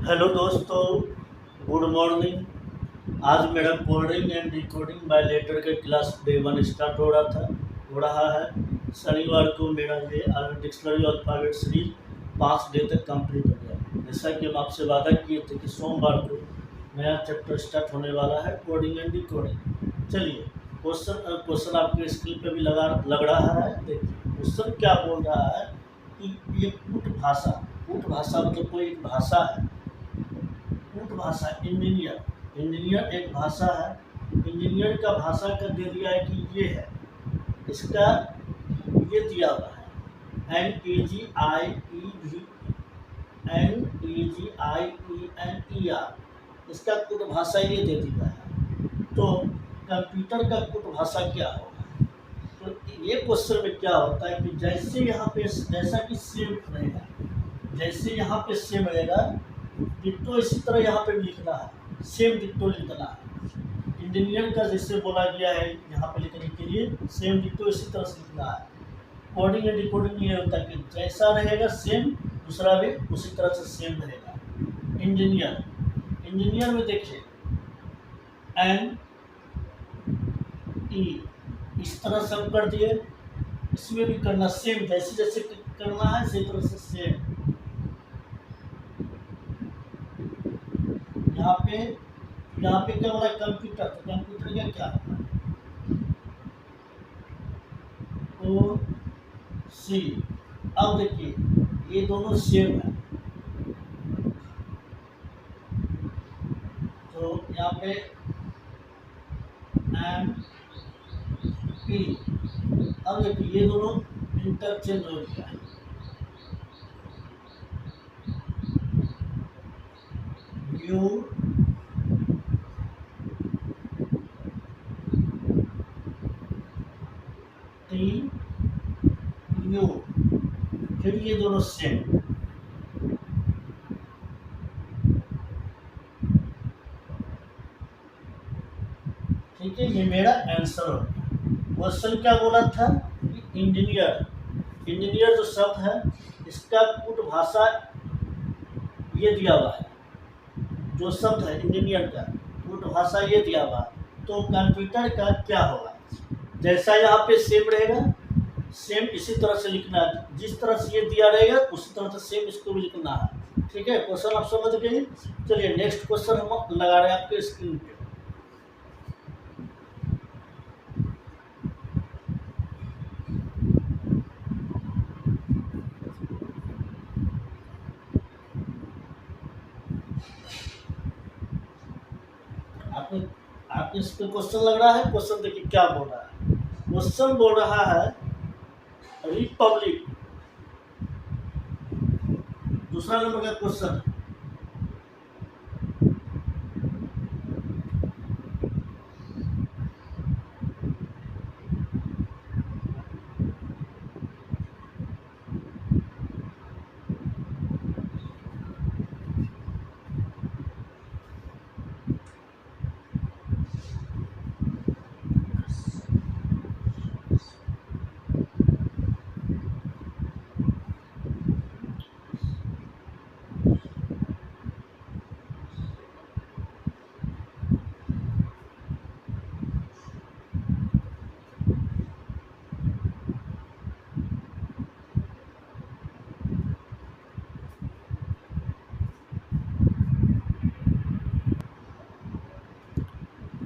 Hello दोस्तों, good morning. आज मेरा coding and decoding by letter के क्लास डे 1 स्टार्ट हो रहा है। शनिवार को मेरा ये डिक्शनरी अल्फ़ाबेट सीरीज 5 डे तक कंप्लीट हो गया। जैसा कि हम आपसे वादा किए थे कि सोमवार को नया चैप्टर स्टार्ट होने वाला है, कोडिंग एंड डिकोडिंग। चलिए, क्वेश्चन आपके स्क्रीन पे भी लग रहा है। देखिए क्वेश्चन क्या बोल रहा है कि ये कूट भाषा मतलब कोई एक भाषा है। कूट भाषा इंजीनियर एक भाषा है। इंजीनियर का भाषा का दे दिया है कि ये है, इसका ये दिया हुआ है NEGIENER, इसका कूट भाषा ये दे दिया है। तो कंप्यूटर का कूट भाषा क्या होगा? तो ये क्वेश्चन में क्या होता है कि जैसे यहाँ पे जैसा कि सेम रहेगा, जैसे यहाँ पे सेम रहेगा डिट्टो इसी तरह यहाँ पे लिखना है, सेम डिट्टो लिखना है। इंजीनियर का जैसे बोला गया है यहाँ पे लिखने के लिए सेम डिट्टो इसी तरह से लिखना है। कोडिंग या डिकोडिंग ये होता है कि जैसा रहेगा सेम, दूसरा भी उसी तरह से सेम रहेगा। इंजीनियर में देखिए NE इस तरह से हम कर दिए, इसमें भी करना सेम, जैसे जैसे करना है इसी तरह से सेम। यहाँ पे क्या बोला कंप्यूटर, तो कंप्यूटर का क्या O C। अब देखिए ये दोनों सेम है, तो यहाँ पे M P। अब देखिए ये दोनों इंटरचेंज हो गया है। U T U, फिर ये दोनों सेम। ठीक है, ये मेरा आंसर हो गया। क्वेश्चन क्या बोला था कि इंजीनियर जो शब्द है इसका कूट भाषा ये दिया हुआ है। जो शब्द है इंजीनियर का कूट भाषा ये दिया हुआ है। तो कंप्यूटर का क्या होगा? जैसा यहाँ पे सेम रहेगा, सेम इसी तरह से लिखना है। जिस तरह से ये दिया रहेगा उसी तरह से सेम इसको भी लिखना है। ठीक है, क्वेश्चन आप समझ गए। चलिए नेक्स्ट क्वेश्चन हम लगा रहे हैं आपके स्क्रीन पे। आपके इस पे क्वेश्चन लग रहा है। क्वेश्चन देखिए क्या बोल रहा है। क्वेश्चन बोल रहा है रिपब्लिक, दूसरा नंबर का क्वेश्चन।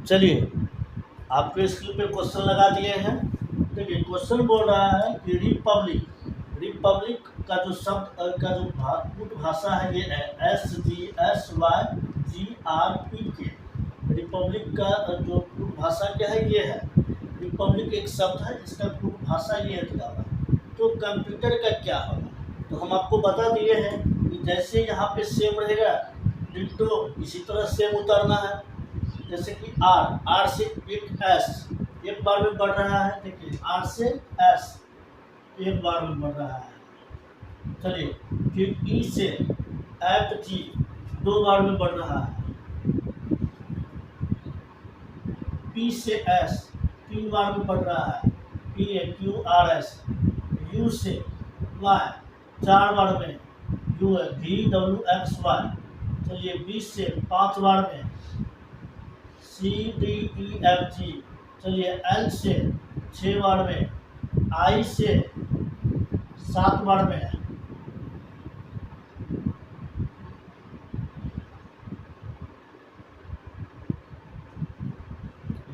चलिए आपके स्क्रीन पे क्वेश्चन लगा दिए हैं। देखिए क्वेश्चन बोल रहा है कि रिपब्लिक का जो शब्द का जो कूट भाषा है ये SGSYGRPK। रिपब्लिक का जो कूट भाषा क्या है ये है। रिपब्लिक एक शब्द है, इसका कूट भाषा ये है। तो कंप्यूटर का क्या होगा? तो हम आपको बता दिए हैं कि जैसे यहाँ पे सेम रहेगा डिट्टो इसी तरह सेम उतारना है। जैसे कि R से एक S एक बार में बढ़ रहा है। देखिए R से S एक बार में बढ़ रहा है। चलिए फिर E से FG 2 बार में बढ़ रहा है। P से S 3 बार में बढ़ रहा है। PAQRS। U से Y 4 बार में यू है VWXY। चलिए बी से 5 बार में CDEFG। चलिए एल से 6 बार में, आई से 7 बार में।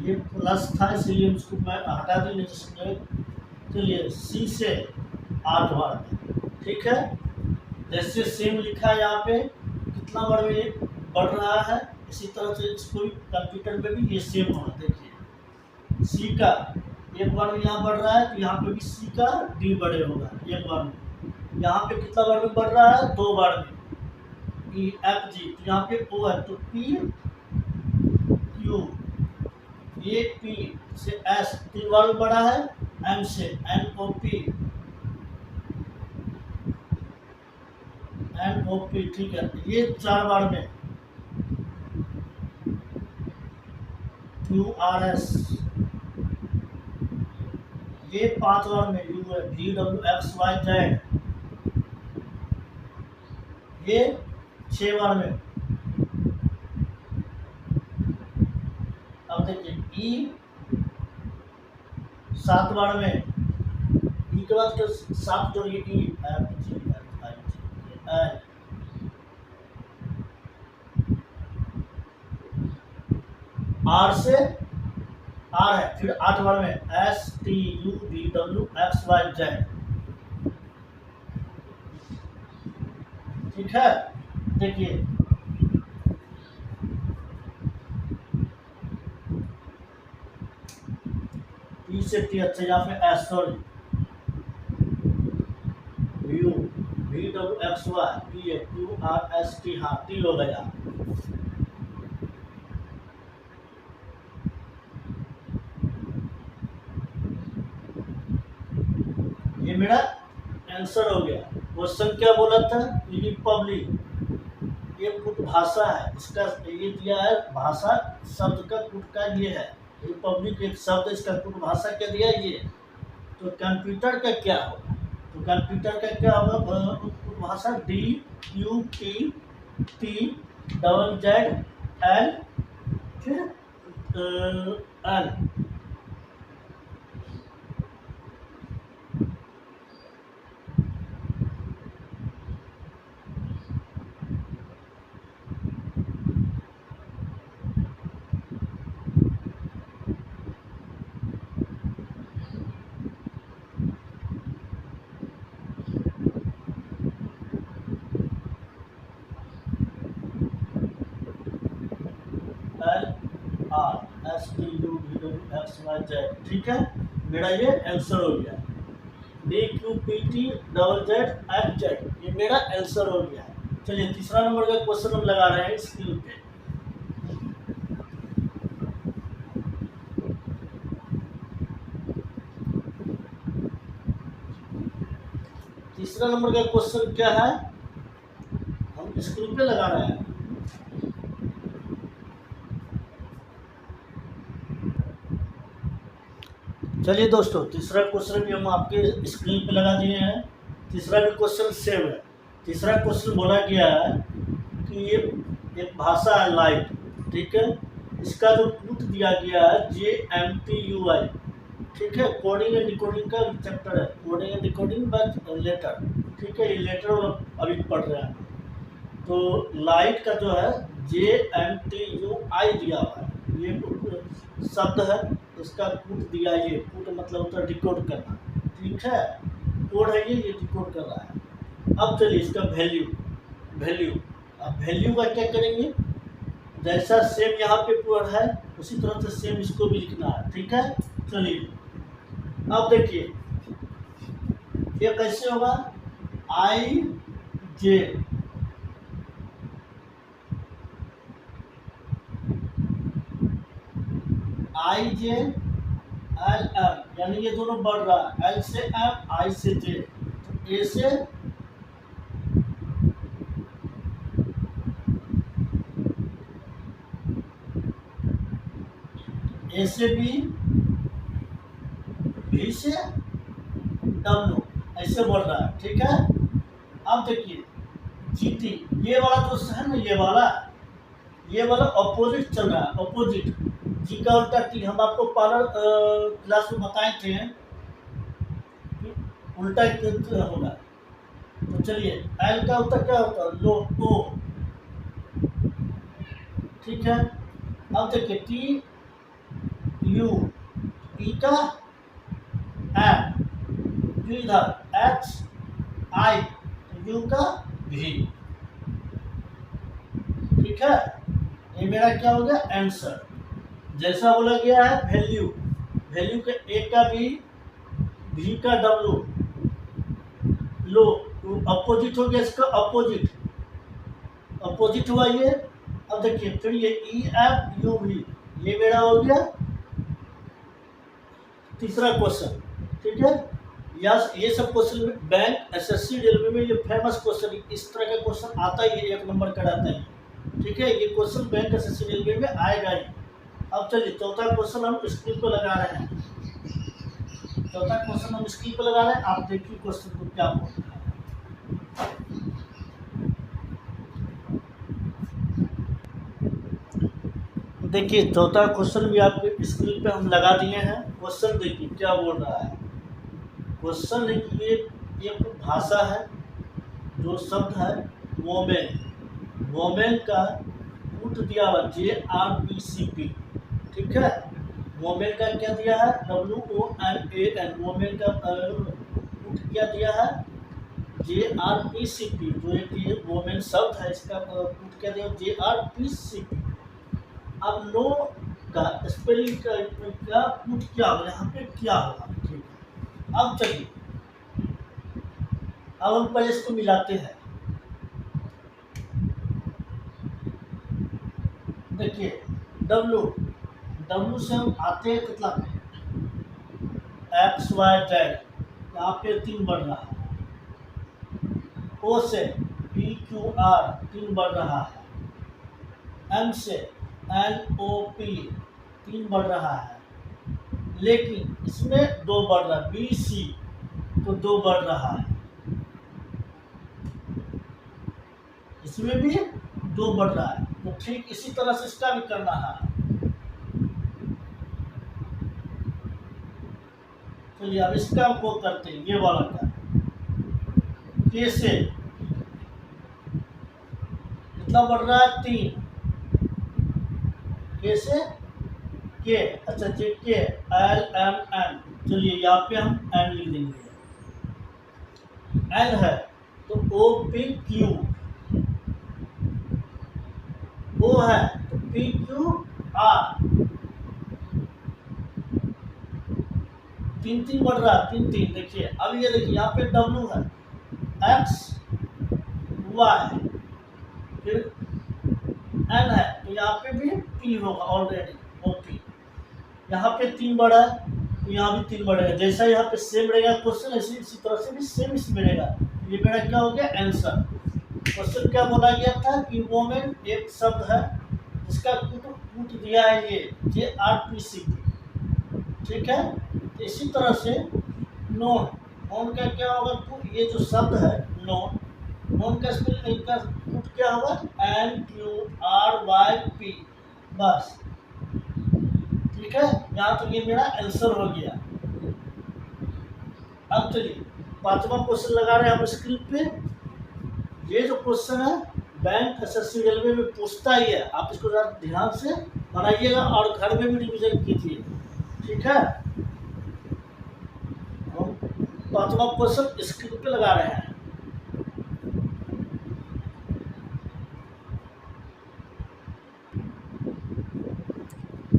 ये प्लस था इसलिए उसको मैं हटा दी, नहीं तो समझे। चलिए सी से 8 बार में, ठीक है। जैसे सेम लिखा है यहाँ पे कितना बार में ये बढ़ रहा है, इसी तरह से इसको कंप्यूटर में भी ये सेम होना। देखिए सी का एक बार में यहाँ बढ़ रहा है, तो यहाँ पे भी सी का डी बढ़े होगा एक बार में। यहाँ पे कितना बार में बढ़ रहा है, 2 बार में। ई एफ जी, तो यहाँ पे ओ है तो पी क्यू, ये पी से एस 3 बार में बढ़ा है, एम से एन ओ पी, ठीक है। ये 4 बार में QRS, ये 5 बार में यू है VWXYZ, ये 6 बार में। अब देखिए ई 7 बार में, ई के बाद 7 जोड़िए, E F G F I G L. R से आर है, फिर 8 बार में STUVWXYZ, ठीक है। देखिए ई से टी, अच्छा यहाँ पे S, sorry you VWXY, T है QRST, हाँ टी हो गया। ये मेरा आंसर हो गया। क्वेश्चन क्या बोला था, रिपब्लिक, ये कुट भाषा है, इसका ये दिया है भाषा शब्द का कुट का ये है, रिपब्लिक एक शब्द, इसका कुट भाषा क्या दिया ये। तो कंप्यूटर का क्या होगा, तो कंप्यूटर का क्या होगा, कुट भाषा DUPTZL, फिर एल। LRSTUVWXYZ, ठीक है। मेरा ये आंसर हो गया, DQPTZZFZ, ये मेरा आंसर हो गया। चलिए तीसरा नंबर का क्वेश्चन हम लगा रहे हैं स्क्रीन पे। तीसरा नंबर का क्वेश्चन क्या है, हम स्क्रीन पे लगा रहे हैं। चलिए दोस्तों, तीसरा क्वेश्चन भी हम आपके स्क्रीन पे लगा दिए हैं। तीसरा भी क्वेश्चन सेम है। तीसरा क्वेश्चन बोला गया है कि ये एक भाषा है लाइट, ठीक है। इसका जो पुट दिया गया है JMTUI, ठीक है। कोडिंग एंड डिकोडिंग का चैप्टर है, coding and decoding by letter, ठीक है। ये लेटर अभी पढ़ रहे हैं। तो लाइट का जो है JMTUI दिया हुआ है, ये शब्द है, इसका पुट दिया, ये पुट मतलब होता है डिकोड करना, ठीक है। कोड है ये डिकोड कर रहा है। अब चलिए इसका वैल्यू, अब वैल्यू का क्या करेंगे, जैसा सेम यहाँ पे पुट है उसी तरह से सेम इसको भी लिखना है, ठीक है। चलिए अब देखिए ये कैसे होगा, IJ LM, यानी ये दोनों बढ़ रहा है, L से M, I से J। तो A से B, B से W, ऐसे बढ़ रहा है, ठीक है। देखिए जीटी, ये वाला जो है ना, ये वाला अपोजिट चल रहा है, अपोजिट। जी का उल्टा टी, हम आपको पार्लर क्लास में बताए थे कि उल्टा होगा। तो चलिए एल का उल्टा क्या होता है, लो ओ, ठीक है। अब देखिए टी यू, ई का एम, यू इधर एच आई, यू का भी, ठीक है। ये मेरा क्या हो गया आंसर, जैसा बोला गया है वैल्यू, वैल्यू के ए का भी का डब्लू, लो अपोजिट हो गया, इसका अपोजिट, अपोजिट हुआ ये। अब देखिए फिर ये ई एफ यू भी, ये मेरा हो गया तीसरा क्वेश्चन, ठीक है। यस, ये सब क्वेश्चन में बैंक एसएससी रेलवे में ये फेमस क्वेश्चन, इस तरह का क्वेश्चन आता ही है, 1 नंबर का रहता है, ठीक है। ये क्वेश्चन बैंक एसएससी रेलवे में आएगा ही। अब चलिए चौथा क्वेश्चन हम स्क्रीन पर लगा रहे हैं, चौथा क्वेश्चन हम स्क्रीन पर लगा रहे हैं, आप देखिए क्वेश्चन को क्या बोलते हैं। देखिए चौथा क्वेश्चन भी आपके स्क्रीन पे हम लगा दिए हैं। क्वेश्चन देखिए क्या बोल रहा है। क्वेश्चन है कि एक भाषा है, जो शब्द है वोमेन, वोमेन का रूट दिया हुआ JRPCP, ठीक है। वोमेन का क्या दिया है WOMAN, वोमेन का रूट क्या दिया है JRPCP, जो एक ये वोमेन शब्द है, इसका रूट क्या दिया JRPCP। अब नो का स्पेलिंग का रूट क्या होगा, यहाँ पे क्या होगा, ठीक है। अब चलिए अब हम पहले इसको मिलाते हैं। देखिए डब्लू से हम आते हैं कितना पे, XYZ, यहाँ पे 3 बढ़ रहा है। O से PQR 3 बढ़ रहा है। M से NOP 3 बढ़ रहा है, लेकिन इसमें 2 बढ़ रहा है, BC तो 2 बढ़ रहा है, इसमें भी 2 बढ़ रहा है। तो ठीक इसी तरह से इसका भी करना है। तो ये अब इसका को करते हैं, ये वाला का कैसे कितना बढ़ रहा है 3, कैसे के, अच्छा जे के LMN, चलिए यहाँ पे हम एन लिख देंगे, एन है तो OPQ, O है तो PQR, 3 बढ़ रहा है, 3 देखिए। अब ये देखिए यहाँ पे W है XY, फिर N है तो यहाँ पे भी P होगा ऑलरेडी, OP। यहाँ पे 3 बढ़ा है तो यहाँ भी 3 बढ़ेगा, जैसा यहाँ पे सेम रहेगा क्वेश्चन, इसी तरह से भी सेम इसमें रहेगा। ये मेरा क्या हो गया आंसर। क्वेश्चन क्या बोला गया था कि वोमेन एक शब्द है जिसका रूट दिया है ये JRPCP, ठीक है। तो इसी तरह से नोन, नोन का क्या होगा, तो ये जो शब्द है नोन, नोन का स्पेलिंग का रूट क्या होगा NQRYP, बस, ठीक है। यहाँ तो ये मेरा आंसर हो गया। अब चलिए 5वां क्वेश्चन लगा रहे हैं हम स्क्रीन पे। ये जो क्वेश्चन है बैंक एसएससी रेलवे में पूछता ही है, आप इसको जरा ध्यान से बनाइएगा और घर में भी रिवीजन कीजिए, ठीक है। हम 5वां क्वेश्चन स्क्रीन पे लगा रहे हैं।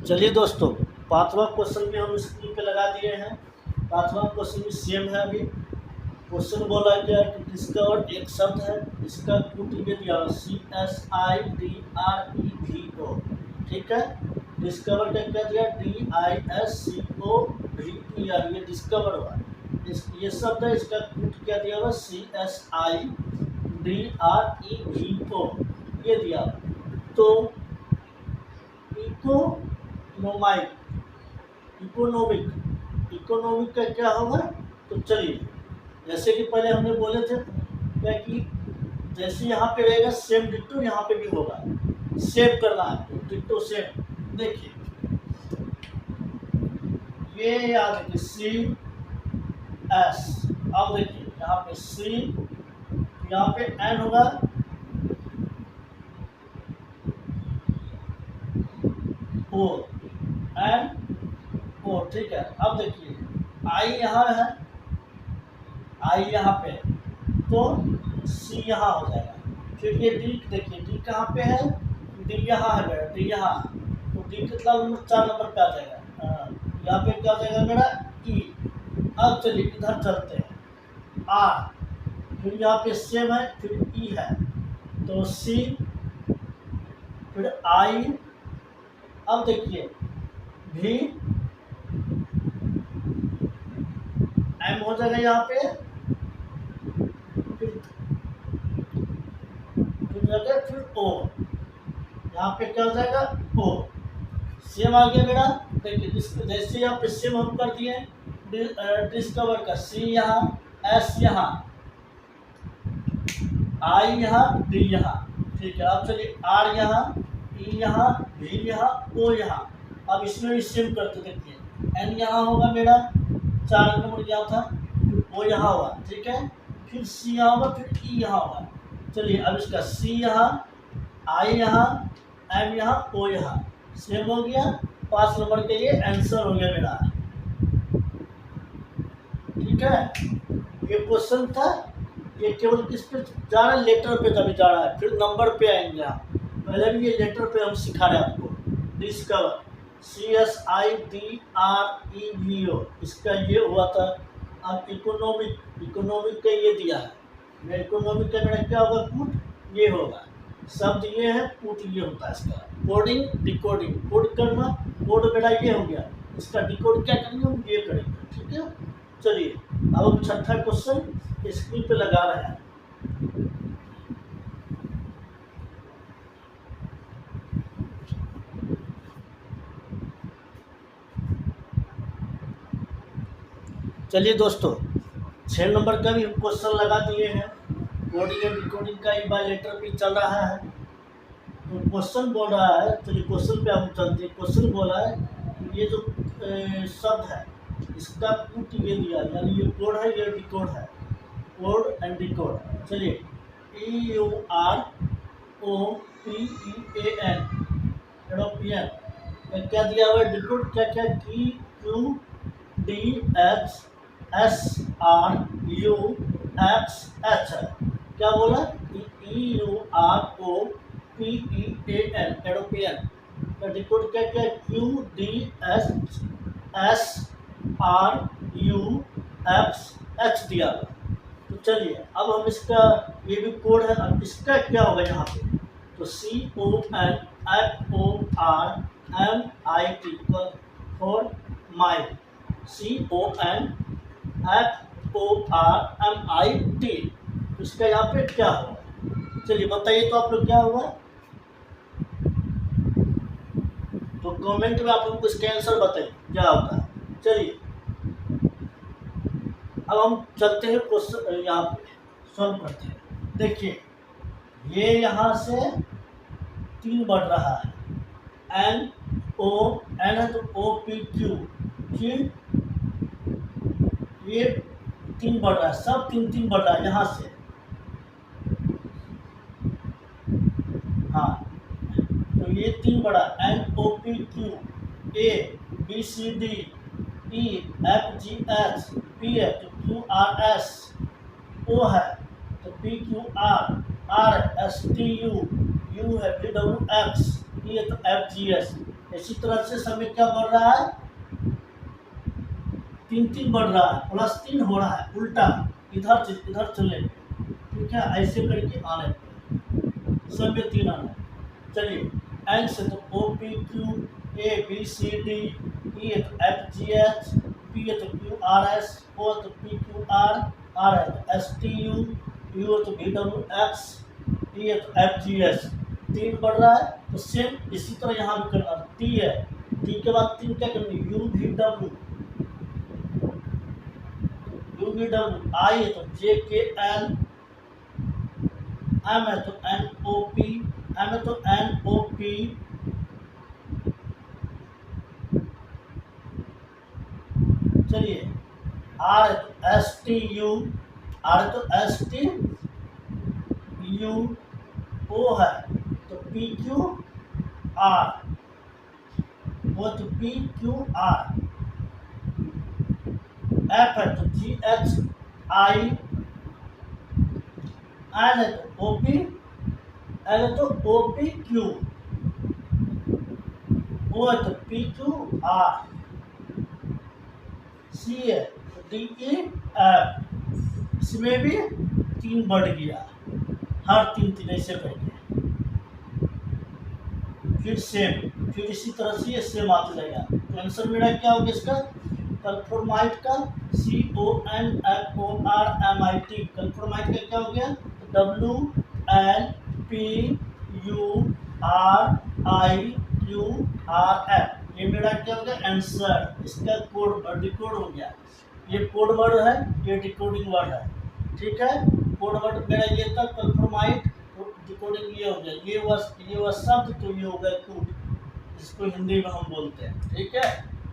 चलिए दोस्तों 5वां क्वेश्चन भी हम स्क्रीन पे लगा दिए हैं। 5वां क्वेश्चन भी सेम है। अभी क्वेश्चन बोला गया कि डिस्कवर एक शब्द है, इसका रूट ये दिया CSIDREVO, ठीक है। डिस्कवर का क्या दिया DISCOVER, ये डिस्कवर हुआ, ये शब्द है, इसका रूट क्या दिया हुआ CSIDREVO, ये दिया। तो इकोनॉमिक का क्या होगा, तो चलिए जैसे कि पहले हमने बोले थे क्या कि जैसे यहाँ पे रहेगा सेम डिट्टो यहाँ पे भी होगा, सेव करना है डिट्टो सेम। देखिए ये याद है कि सी एस, अब देखिए यहाँ पे सी, यहाँ पे एन होगा, ओ एन ओ, ठीक है। अब देखिए आई यहाँ है, आई यहाँ पे, तो सी यहाँ हो जाएगा। फिर ये डी, देखिए डी कहाँ पे है, डी यहाँ है मेरा, डी यहाँ, तो डी कितना नंबर, 4 नंबर पे आ जाएगा। यहाँ पे क्या आ जाएगा मेरा ई। अब चलिए इधर चलते हैं, आर, फिर यहाँ पे सेम है, फिर ई है, तो सी, फिर आई, अब देखिए भी, एम हो जाएगा यहाँ पे, फिर ओ, यहाँ पे क्या हो जाएगा ओ, सेम आ गया मेरा। देखिए जैसे यहाँ पे सेम हम कर दिए, डिस्कवर का सी यहाँ, एस यहाँ, आई यहाँ, डी यहाँ, ठीक है। अब चलिए आर यहाँ, ई यहाँ, भी यहाँ, ओ यहाँ। अब इसमें भी सेम करते, देखिए एन यहाँ होगा मेरा, 4 नंबर क्या था, वो यहाँ होगा, ठीक है। फिर सी यहाँ होगा, फिर ई यहाँ होगा। चलिए अब इसका सी यहाँ, आई यहाँ, एम यहाँ, ओ यहाँ, सेम हो गया। 5 नंबर के लिए आंसर हो गया मेरा, ठीक है। ये क्वेश्चन था, ये केवल किस पे जा रहा है, लेटर पे तभी जा रहा है, फिर नंबर पे आएंगे आप। पहले भी ये लेटर पे हम सिखा रहे हैं आपको। डिस्कवर, CSIDREVO, इसका ये हुआ था। अब इकोनॉमिक, इकोनॉमिक का ये दिया है, इकोनॉमिक का मेरा क्या होगा, पुट ये होगा, शब्द ये है, पुट ये होता है इसका। कोडिंग डिकोडिंग, कोड करना, कोड मेरा ये हो गया, इसका डिकोड क्या करेंगे हम, ये करेंगे, ठीक है। चलिए अब हम छठा क्वेश्चन स्क्रीन पे लगा रहे हैं। चलिए दोस्तों 6 नंबर का भी क्वेश्चन लगा दिए हैं, कोडिंग एंड डिकोडिंग का ही बायलेटर भी चल रहा है। तो क्वेश्चन बोल रहा है, चलिए क्वेश्चन पे हम चलते हैं। क्वेश्चन बोला है ये जो शब्द है इसका पुट ये दिया, यानी ये कोड है, ये डिकोड है, कोड एंड डिकोड। चलिए EUROPEAN, यूरोपियन, क्या दिया हुआ है डिकोड, क्या क्या, TQDHSRUXH है। क्या बोला, EUROPEAN, यूरोपियन, डिकोड क्या क्या, QDHSRUXH दिया हुआ। तो चलिए अब हम इसका, ये भी कोड है, अब इसका क्या होगा यहाँ पे, तो CONFORMIT फॉर माइट, CONFORMIT, तो इसका यहाँ पे क्या होगा, चलिए बताइए तो आप लोग क्या होगा, तो कमेंट में आप लोग इसका आंसर बताइए क्या होता है। चलिए अब हम चलते हैं क्वेश्चन, यहाँ पे सॉल्व करते हैं। देखिए ये यहाँ से 3 बढ़ रहा है, एन है तो OPQ, फिर ये 3 बढ़ रहा है, सब 3 बढ़ रहा है यहाँ से, हाँ तो ये 3 बढ़ा, NOPQ, ABCD, EFGH, PF, तो QRS, O है तो PQR, R STU, U है VWX, E है तो FGS। इसी तरह से समय क्या बढ़ रहा है, 3 बढ़ रहा है, +3 हो रहा है, उल्टा इधर चले, ठीक है, ऐसे करके आने सब में 3 आना। चलिए एन से तो OPQ, ABCD, E है तो FGH, P है तो QRS, O है तो PQR, R है तो STU, U है तो VWX, E है तो FGS। 3 बढ़ रहा है तो सेम इसी तरह यहाँ भी करना, T है, T के बाद 3 क्या करनी, UVW, I है तो JKL, एम है तो NOP, एम है तो NOP, चलिए आर है तो STU, आर है तो STU, ओ है तो PQR, ओ तो PQR, एफ है तो GHI, एन है तो OP, एल है तो OPQ, ओ है तो PQR, सी है तो DEF। इसमें भी 3 बढ़ गया, हर 3 ऐसे बढ़ गया, फिर सेम, फिर इसी तरह से ये सेम आते रहेगा। तो आंसर मेरा क्या होगा इसका, कल्फोर्माइट का CONFORMIT, कल्फोर्माइट का क्या हो गया, WLPURIQRF, ये मेरा क्या हो गया आंसर। इसका कोड डिकोड हो गया, ये कोड वर्ड है, ये डिकोडिंग वर्ड है, ठीक है। कोड वर्ड मेरा ये था कल्फोर्माइट, डिकोडिंग ये हो गया, ये वह शब्द तो ये हो गया कोड, इसको हिंदी में हम बोलते हैं, ठीक है।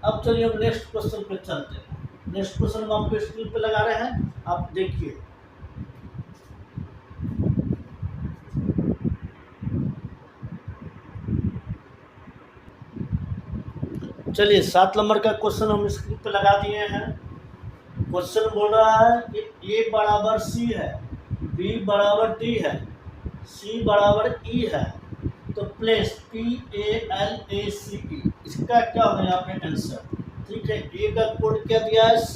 अब चलिए हम नेक्स्ट क्वेश्चन पे चलते हैं। नेक्स्ट क्वेश्चन हम आपको स्क्रीन पे लगा रहे हैं, आप देखिए। चलिए 7 नंबर का क्वेश्चन हम स्क्रीन पे लगा दिए हैं। क्वेश्चन बोल रहा है कि A बराबर C है, B बराबर D है, C बराबर E है, तो प्लेस PALACE, इसका क्या होगा यहाँ पे आंसर, ठीक है। ए का कोड क्या दिया है C,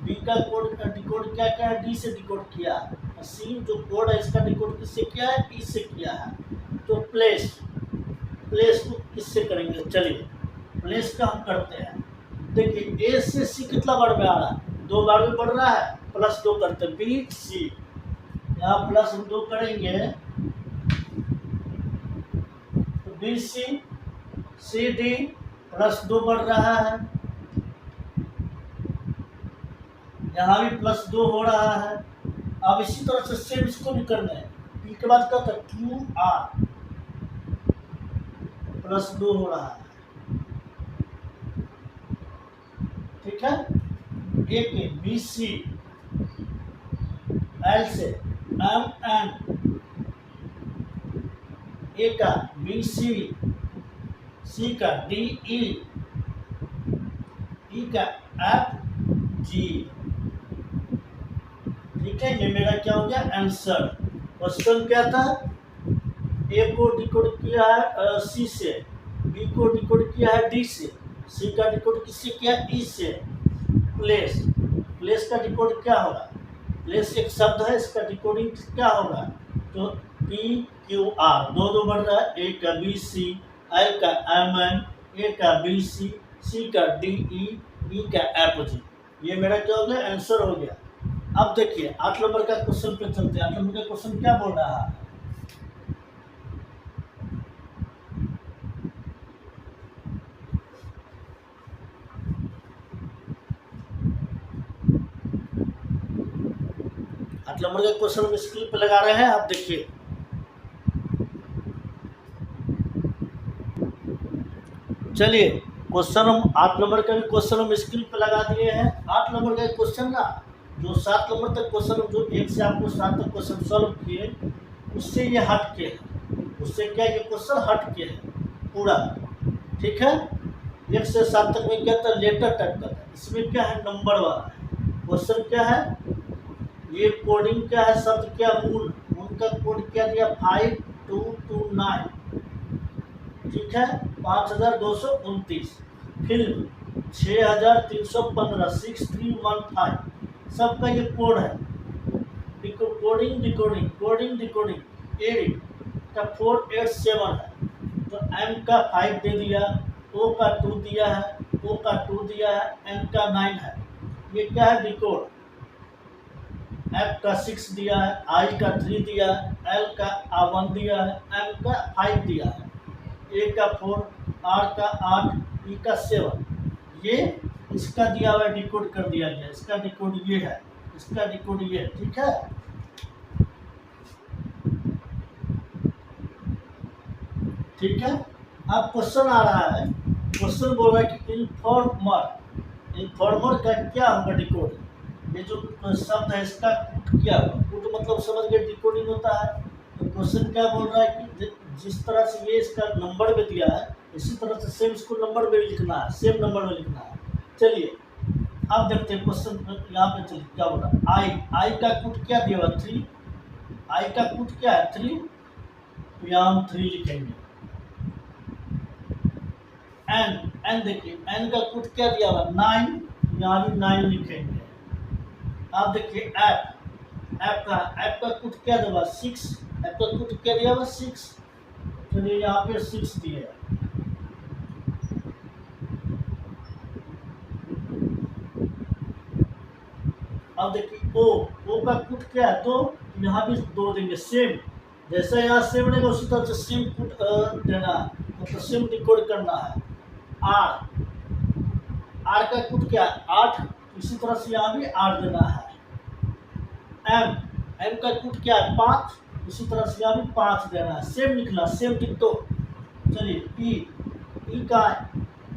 बी का कोड डिकोड क्या क्या है, डी से डिकोड किया है, सी जो कोड है इसका डिकोड किससे किया है, ई से किया है। तो प्लेस को किससे करेंगे, चलिए प्लेस का हम करते हैं। देखिए ए से सी कितना बार में आ रहा है, 2 बार में बढ़ रहा है, +2 करते हैं, बी सी, यहाँ प्लस हम 2 करेंगे तो BC CD +2 बढ़ रहा है, यहाँ भी +2 हो रहा है। अब इसी तरह से सेम इसको भी करना है, पी के बाद क्या होता है QR, +2 हो रहा है, ठीक है। एक BC, L से MN, ए का BC, C का DE, E का FG, ठीक है। ये मेरा क्या हो गया आंसर। क्वेश्चन क्या था, ए को डिकोड किया है C से, B को डिकोड किया है D से, C का डिकोड किससे किया E से। प्लेस का डिकोड क्या होगा, प्लेस एक शब्द है, इसका डिकोडिंग क्या होगा, तो PQR, 2 बढ़ रहा है, ए का BC, L का MN, ए का BC, C का DE, E का FG, ये मेरा क्या हो गया आंसर हो गया। अब देखिए 8 नंबर का क्वेश्चन पे चलते हैं। 8 नंबर का क्वेश्चन क्या बोल रहा है, नंबर का क्वेश्चन हम स्क्रीन पे लगा रहे हैं, आप देखिए। चलिए क्वेश्चन हम 8 नंबर का भी क्वेश्चन हम स्क्रीन पे लगा दिए हैं। 8 नंबर का क्वेश्चन ना, जो 7 नंबर तक क्वेश्चन, जो 1 से आपको 7 तक क्वेश्चन सॉल्व किए, उससे ये हट के है, उससे क्या ये क्वेश्चन हट के है पूरा, ठीक है। 1 से 7 तक में क्या था, लेटर टाइप का था, इसमें क्या है नंबर वाला है। क्वेश्चन क्या है, ये कोडिंग क्या है, शब्द क्या मूल, उनका कोड क्या दिया 5229, ठीक है। 5229, फिल्म 6315, 6315, सबका ये कोड है। कोडिंग एडिट का 487 है, तो M का 5 दे दिया, O का 2 दिया है, O का 2 दिया है, N का 9 है। ये क्या है डिकोड, F का 6 दिया है, I का 3 दिया है, L का 1 दिया है, M का 5 दिया है, A का 4, R का 8, E का 7, ये इसका दिया हुआ डिकोड कर दिया गया। इसका डिकोड ये है, इसका डिकोड ये है, ठीक है। ठीक है। अब क्वेश्चन आ रहा है, क्वेश्चन बोल रहा है कि इन्फॉर्मर का क्या होगा डिकोड। ये जो शब्द है इसका कूट क्या होगा। कूट मतलब समझ गए डिकोडिंग होता है। तो क्वेश्चन क्या बोल रहा है कि जिस तरह से ये इसका नंबर में दिया है इसी तरह से सेम इसको नंबर में भी लिखना है, सेम नंबर में लिखना है। चलिए अब देखते हैं क्वेश्चन यहाँ पे। चलिए क्या बोल रहा है, आई का कूट क्या दिया हुआ 3। आई का कूट क्या है 3, तो यहाँ हम 3 लिखेंगे। एन देखिए एन का कूट क्या दिया हुआ 9, यहाँ भी 9 लिखेंगे। अब देखिए ऐप का कूट क्या दिया हुआ 6। ऐप का कूट क्या दिया हुआ 6, चलिए यहाँ पे 6 दिया है। अब देखिए ओ का कूट क्या है 2, यहाँ भी 2 देंगे। सेम जैसा यहाँ सेम रहेगा उसी तरह से सेम कूट देना है, मतलब सेम डिकोड करना है। आर का कूट क्या है 8, इसी तरह से यहाँ भी 8 देना है। एम का कूट क्या है 5, इसी तरह से यहाँ भी 5 देना है। सेम लिखना, सेम लिख दो। चलिए ई का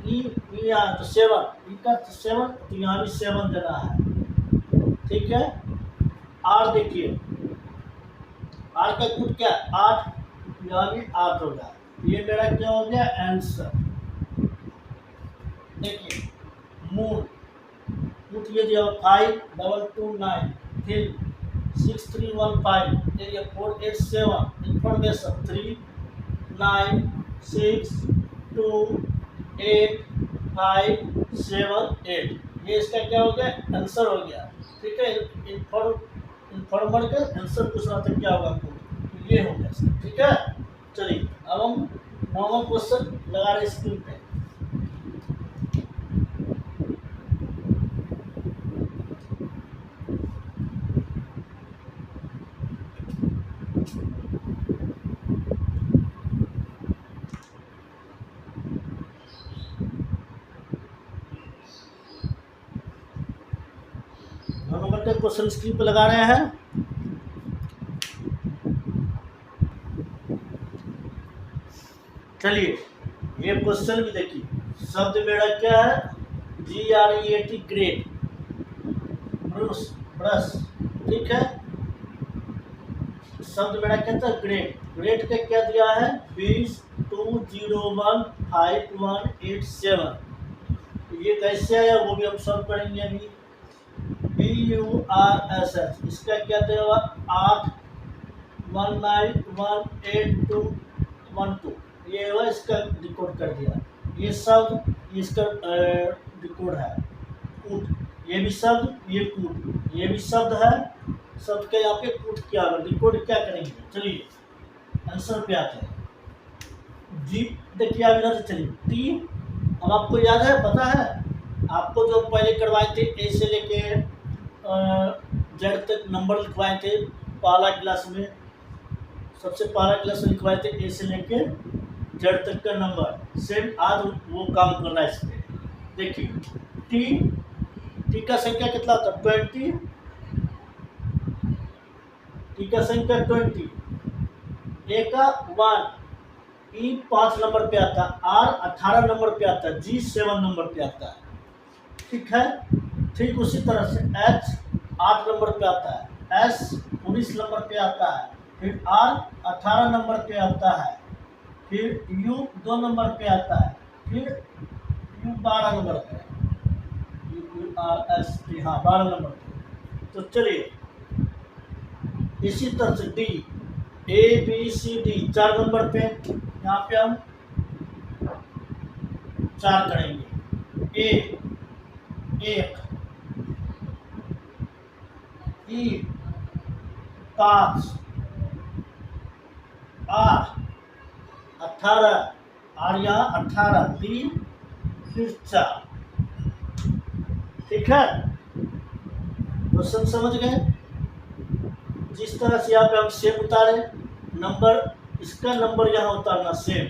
यहाँ तो 7, ई का 7, तो यहाँ भी 7 देना है। ठीक है। आर देखिए आर का कूट क्या है 8, यहाँ भी 8 होगा। ये मेरा क्या हो गया आंसर। देखिए मूड ये दिया 5229, फिर 6315, एरिया 487, इंफॉर्मेशन 3 9 6 2 8 5 7 8। ये इसका क्या हो गया आंसर हो गया। ठीक है। इन्फॉर्मर का आंसर पूछ रहा था क्या होगा आपको, तो ये हो गया। ठीक है। चलिए अब हम नॉर्मल क्वेश्चन लगा रहे स्क्रीन पे। क्वेश्चन स्क्रीन पे लगा रहे हैं। चलिए ये क्वेश्चन भी देखिए। शब्द मेरा क्या है GREAT ग्रेट, ब्रश। ठीक है। शब्द मेरा कहता है ग्रेट। ग्रेट का क्या दिया है 20 2015187। ये कैसे आया वो भी हम सॉल्व करेंगे अभी। BURSH इसका क्या दिया हुआ 8191812, ये हुआ इसका डिकोड कर दिया। ये शब्द इसका डिकोड है कूट। ये भी शब्द ये कूट, ये भी शब्द है। शब्द का यहाँ पे कूट क्या होगा डिकोड क्या करेंगे। चलिए आंसर पे आते हैं। जी देखिए अब इधर से चलिए टी। अब आपको याद है पता है आपको जो पहले करवाए थे ए से लेके जेड तक नंबर लिखवाए थे पहला क्लास में। सबसे पहला क्लास में लिखवाए थे ए से लेके जेड तक का नंबर। सेम आज वो काम कर रहा है इस पर। देखिए टी का संख्या कितना होता है 20। टी का संख्या 20, ए का 1, ई 5 नंबर पे आता है, आर 18 नंबर पे आता है, जी 7 नंबर पे आता है। ठीक है। ठीक उसी तरह से एच 8 नंबर पे आता है, एस 19 नंबर पे आता है, फिर आर 18 नंबर पे आता है, फिर यू 2 नंबर पे आता है, फिर यू 12 नंबर पे, URST हाँ 12 नंबर पे। तो चलिए इसी तरह से डी ABCD 4 नंबर पे, यहाँ पे हम 4 करेंगे। ए 1, ई 5, आर 18, आर यहाँ 18, डी फिर 4। ठीक है। क्वेश्चन समझ गए। जिस तरह से यहाँ पे हम सेम उतारे नंबर, इसका नंबर यहाँ उतारना सेम।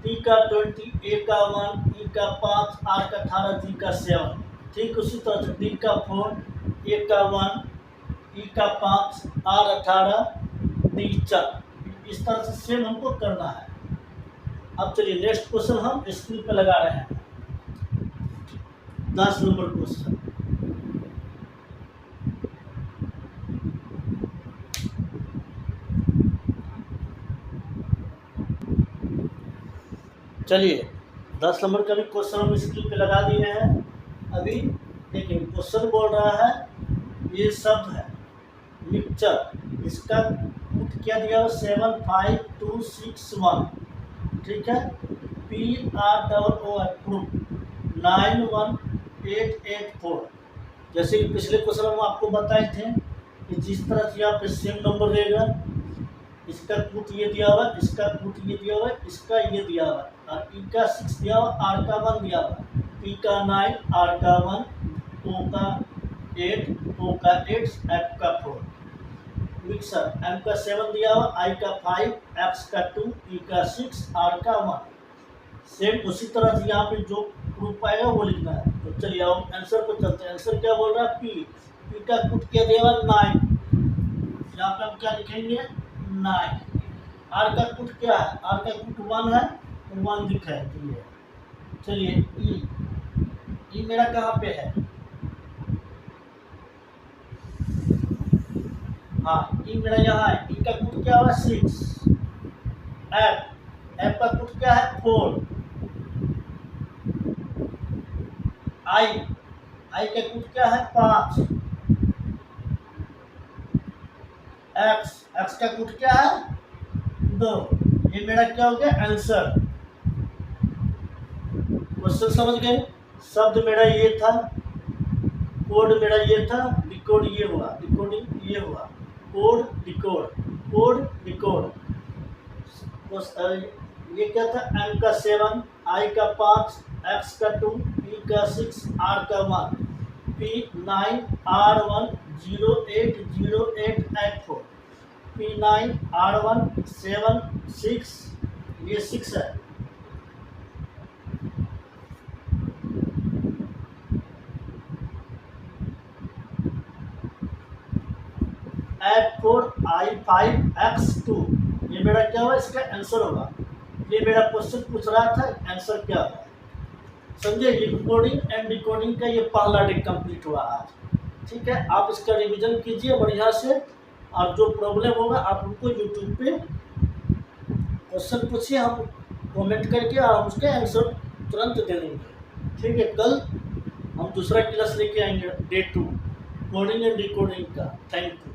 टी का 20, ए का 1, ई का 5, आर का 18, जी का 7। ठीक उसी तरह से डी का 4, ए का 1, ई का 5, आर 18, डी 4। इस तरह से सेम हमको करना है। अब चलिए नेक्स्ट क्वेश्चन हम स्क्रीन पे लगा रहे हैं। 10 नंबर क्वेश्चन। चलिए 10 नंबर का भी क्वेश्चन हम स्क्रीन पे लगा दिए हैं। अभी देखिए क्वेश्चन बोल रहा है, ये शब्द है मिक्सचर, इसका रूट क्या दिया हुआ 75261, ठीक है। PROO proof 91884। जैसे कि पिछले क्वेश्चन में आपको बताए थे कि जिस तरह से यहाँ पे सेम नंबर रहेगा, इसका रूट ये दिया हुआ, इसका रूट ये दिया हुआ, इसका ये दिया हुआ, और ई का 6 दिया हुआ, आर का 1 दिया हुआ, पी का 9, आर का 1, ओ का 8, ओ का 8, एफ का 4। मिक्सर एम का 7 दिया हुआ, आई का 5, एक्स का 2, ई का 6, आर का 1। सेम उसी तरह से यहाँ पे जो प्रूफ आएगा वो लिखना है। तो चलिए आओ आंसर पर चलते हैं। आंसर क्या बोल रहा है, पी का रूट क्या दिया हुआ 9, यहाँ पे हम क्या लिखेंगे 9। आर का रूट क्या है, आर का रूट 1 है, 1 लिखा है। चलिए ई मेरा कहाँ पे है, हाँ ई मेरा यहाँ है। ई का रूट क्या हुआ 6। एफ का रूट क्या है 4। आई का रूट क्या है 5। एक्स का रूट क्या है 2। ये मेरा क्या हो गया आंसर। क्वेश्चन समझ गए। शब्द मेरा ये था, कोड मेरा ये था, डिकोड ये हुआ, डिकोडिंग ये हुआ, कोड डिकोड, कोड डिकोड। ये क्या था, एम का 7, आई का 5, एक्स का 2, पी का 6, आर का 1, P9 R1 080884, P9 R1 7 6, ये 6 है। F4 I5 X2, ये मेरा क्या हुआ, इसका आंसर होगा। ये मेरा क्वेश्चन पूछ रहा था आंसर क्या होगा, समझे। डिकोडिंग एंड डिकोडिंग का ये पहला डे कंप्लीट हुआ आज, ठीक है। आप इसका रिवीजन कीजिए बढ़िया से, और जो प्रॉब्लम होगा आप उनको यूट्यूब पे क्वेश्चन पूछिए, हम कमेंट करके और उसके आंसर तुरंत दे देंगे, ठीक है। कल हम दूसरा क्लास लेके आएंगे डे 2 कोडिंग एंड डिकोडिंग का। Thank you.